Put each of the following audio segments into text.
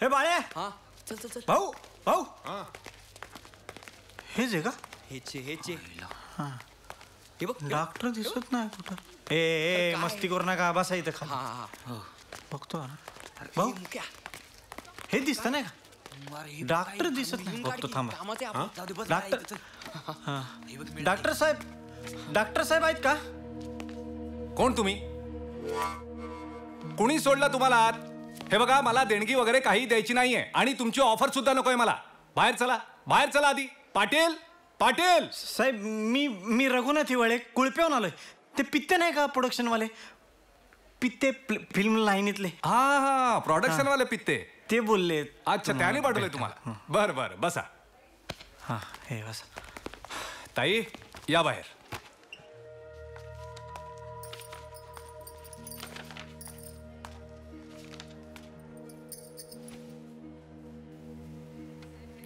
हे बाळे. हा चल चल चल. भाऊ भाऊ. हेच आहे का? हेचे हे बघ डॉक्टर दिसत नाही कुठं. ए मस्ती करू नका, बसा इथं खाली. हा बघतो भाऊ. हे दिसतं नाही का? डॉक्टर दिसत नाही. बघतो थांबा. डॉक्टर साहेब, डॉक्टर साहेब आहेत का? कोण तुम्ही? कुणी सोडला तुम्हाला आत? हे बघा, मला देणगी वगैरे काही द्यायची नाहीये आणि तुमची ऑफर सुद्धा नकोय मला. बाहेर चला, बाहेर चला आधी. पाटील, पाटील साहेब, मी रघुनाथ हिवाळे कुळप्याहून आलोय. ते पित्ते नाही का प्रोडक्शन वाले? पित्ते फिल्म लाईनीतले. हा प्रोडक्शन वाले पित्ते ते बोलले. अच्छा, त्याने पाठवलंय तुम्हाला. बर बर, बसा. हा हे बसा. ताई या बाहेर.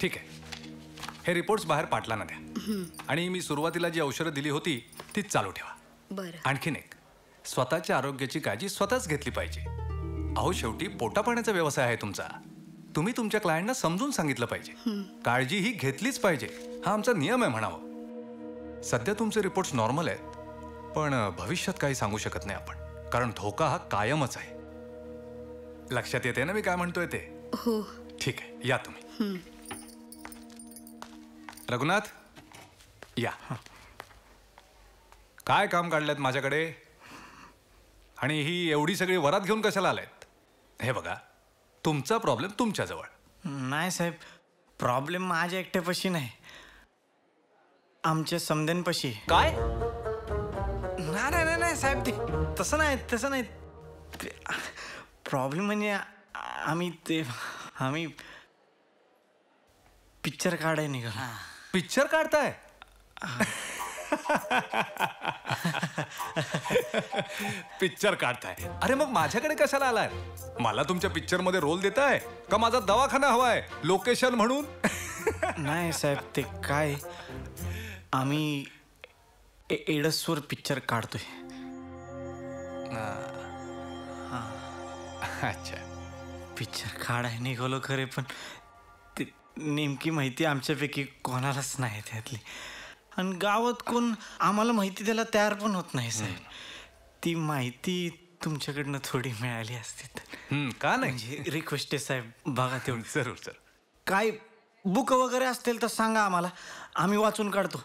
ठीक आहे, हे रिपोर्ट्स बाहेर पाटलांना द्या. आणि मी सुरुवातीला जी औषधं दिली होती तीच चालू ठेवा. बरं. आणखीन एक, स्वतःच्या आरोग्याची काळजी स्वतःच घेतली पाहिजे. अहो, शेवटी पोटापाण्याचा व्यवसाय आहे तुमचा. तुम्ही तुमच्या क्लायंटना समजून सांगितलं पाहिजे. काळजी ही घेतलीच पाहिजे, हा आमचा नियम आहे म्हणावं. सध्या तुमचे रिपोर्ट्स नॉर्मल आहेत, पण भविष्यात काही सांगू शकत नाही आपण, कारण धोका हा कायमच आहे. लक्षात येते ना मी काय म्हणतोय ते? हो. ठीक आहे, या तुम्ही. रघुनाथ या. काय काम काढलेत माझ्याकडे? आणि ही एवढी सगळी वरात घेऊन कशाला आलायत? हे बघा, तुमचा प्रॉब्लेम तुमच्याजवळ नाही साहेब. प्रॉब्लेम माझ्या एकट्यापाशी नाही, आमच्या समद्यांपाशी. काय? नाही नाही नाही साहेब, ते तसं नाही, तसं नाही. प्रॉब्लेम म्हणजे आम्ही पिक्चर काढाय निघालो. पिक्चर काढताय? पिक्चर काढताय? अरे मग माझ्याकडे कशाला आलाय? मला तुमच्या पिक्चर मध्ये रोल देताय का माझा दवाखाना हवाय लोकेशन म्हणून? नाही साहेब, ते काय, आम्ही एडसवर पिक्चर काढतोय. अच्छा, पिक्चर काढाय निघालो खरे, पण ते नेमकी माहिती आमच्यापैकी कोणालाच नाही त्यातली. आणि गावात कोण आम्हाला माहिती द्यायला तयार पण होत नाही साहेब. ती माहिती तुमच्याकडनं थोडी मिळाली असती तर. का नाही? म्हणजे रिक्वेस्ट आहे साहेब, बघा तेवढं. जरूर सर. काय बुक वगैरे असतील तर सांगा आम्हाला, आम्ही वाचून काढतो.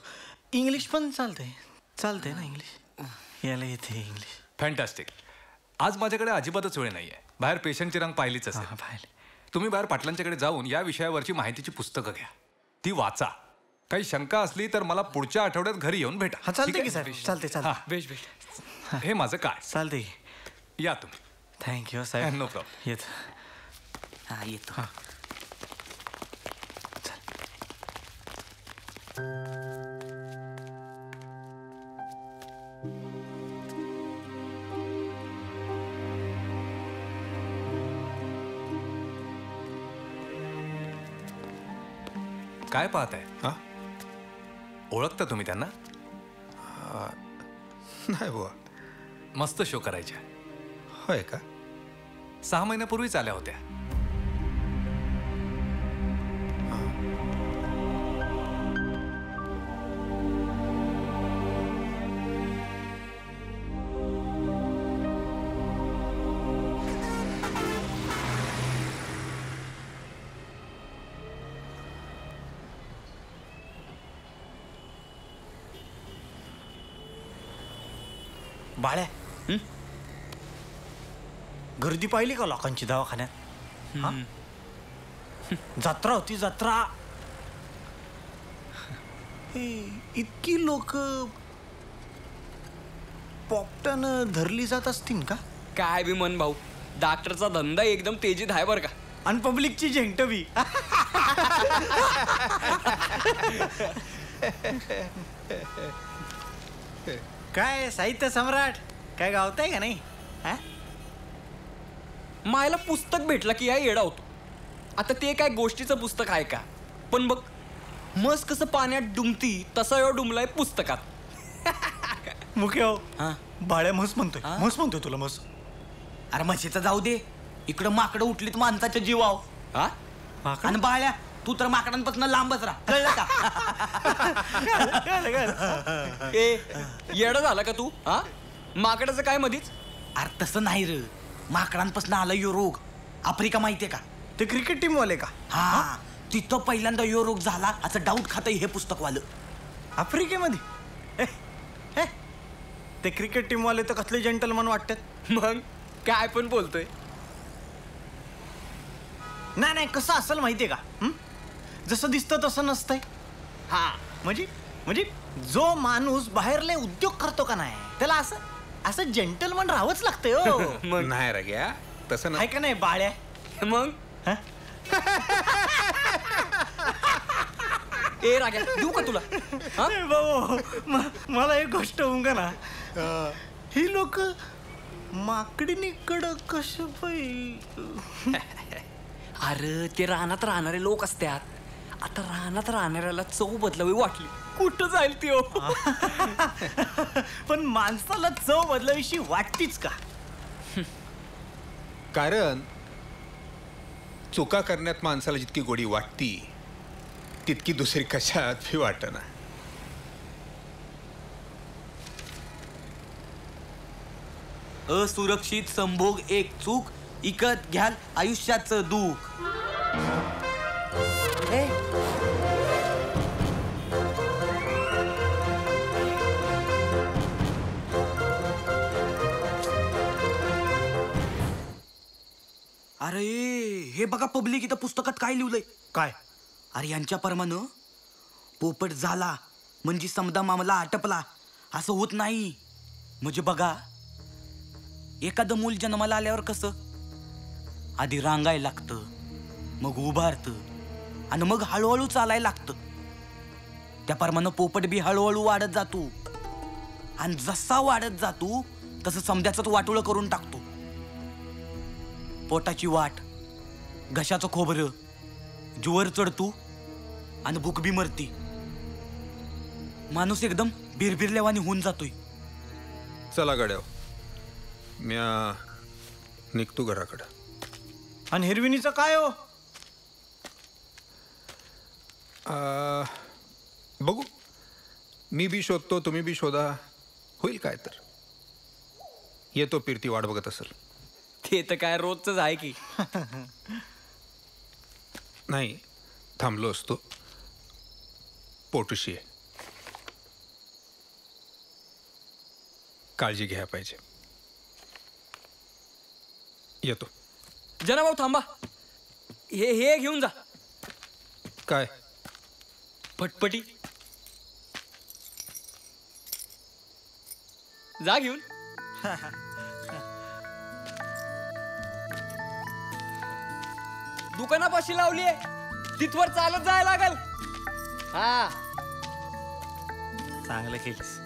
इंग्लिश पण चालतंय ना? इंग्लिश याला येते इंग्लिश. फॅन्टॅस्टिक. आज माझ्याकडे अजिबातच वेळ नाहीये. बाहेर पेशंटची रांग पाहिलीच असेल. तुम्ही बाहेर पाटलांच्याकडे जाऊन या विषयावरची माहितीची पुस्तकं घ्या, ती वाचा. काही शंका असली तर मला पुढच्या आठवड्यात घरी येऊन भेटा. हा चालते की साहेब? चालते. बेश. हे माझं काय? चालते. या तुम्ही. थँक्यू साहेब. No problem. येतो. हा येतो. काय पाहताय? ओळखता तुम्ही त्यांना? नाही बुवा. मस्त शो करायच्या. होय का? 6 महिन्यापूर्वीच आल्या होत्या. बाळ्या, गर्दी पाहिली का लोकांची दवाखान्यात? जत्रा होती, जत्रा. इतकी लोक पोपटानं धरली जात असतील का? काय बी मन भाऊ, डॉक्टरचा धंदा एकदम तेजीत आहे बरं का. आणि पब्लिकची झेंटवी. काय साहित्य सम्राट, काय गावताय का नाही? मायला पुस्तक भेटला की या येडा होतो. आता ते काय गोष्टीचं पुस्तक आहे का? पण बघ, मस कसं पाण्यात डुंबती तसा एवढा डुंबलाय पुस्तकात. मुख्य बाळ्या म्हस म्हणतोय तुला म्हस. अरे म्हशीचं जाऊ दे, इकडं माकडं उठलीत माणसाच्या जीवाव. हा माकड? आणि बाळ्या तू तर माकडांपासून लांबच राहा, कळलं का? ए येडा झाला का तू? हा माकडाचं काय मधीच? अरे तसं नाही र, माकडांपासून आला यो रोग. आफ्रिका माहितीये का? ते क्रिकेट टीम वाले का? हा तिथं पहिल्यांदा यो रोग झाला असं डाऊट खातं हे पुस्तक वालं. आफ्रिकेमध्ये? ते क्रिकेट टीम वाले तर कसले जेंटलमन वाटतात. मग काय पण बोलतोय. नाही नाही, कसं असेल माहितीये का? जसं दिसतं तसं नसतंय. हा म्हणजे म्हणजे जो माणूस बाहेरले उद्योग करतो का नाही, त्याला असं असं जेंटलमन राहावंच लागतंय हो. मग नाही रे घ्या तसं आहे नाही. का नाही बाळ्या? मग हा? ए राग्या देऊ का तुला? हा? ए बाबा, मला एक गोष्ट होऊन का ना, ही लोक माकडीनी कडक कशा पाहिजे. अरे ते रानात राहणारे लोक असतात. आता रानात राहणाऱ्याला चव बदलावी वाटली, कुठं जाईल ती हो? पण माणसाला चव बदलावीशी वाटतीच का? कारण चुका करण्यात माणसाला जितकी गोडी वाटती तितकी दुसरी कशात बी वाटना. असुरक्षित संभोग एक चूक, इकत घ्याल आयुष्याचं दुःख. अरे हे बघा पब्लिक, इथं पुस्तकात काय लिहिलंय? काय? अरे यांच्या परमानं पोपट झाला म्हणजे समजा मामला आटपला असं होत नाही. म्हणजे बघा, एखादं मूल जन्माला आल्यावर कसं आधी रांगायला लागतं, मग उभारतं आणि मग हळूहळू चालायला लागतं. त्याप्रमाणे पोपट बी हळूहळू वाढत जातो आणि जसा वाढत जातो तसं समद्याचंच वाटोळं करून टाकतो. पोटाची वाट, घशाचं खोबरं, जुवर चढतो आणि भूक बी मरती. माणूस एकदम बिरबिरल्यावानी होऊन जातोय. चला गड्या, म्या निघतो घराकडं. आणि हिरविनीचं काय हो? बघू, मी बी शोधतो, तुम्ही बी शोधा, होईल काय तर. येतो फिरती वाट बघत असेल. ते तर काय रोजच आहे की. नाही, थांबलो असतो. पोटुशी आहे, काळजी घ्या पाहिजे. येतो. जनाभाऊ थांबा, हे घेऊन जा. काय? पटपटी जा घेऊन. दुकानापाशी लावली आहे, तिथवर चालत जायला लागल. हा चांगलं केलीस.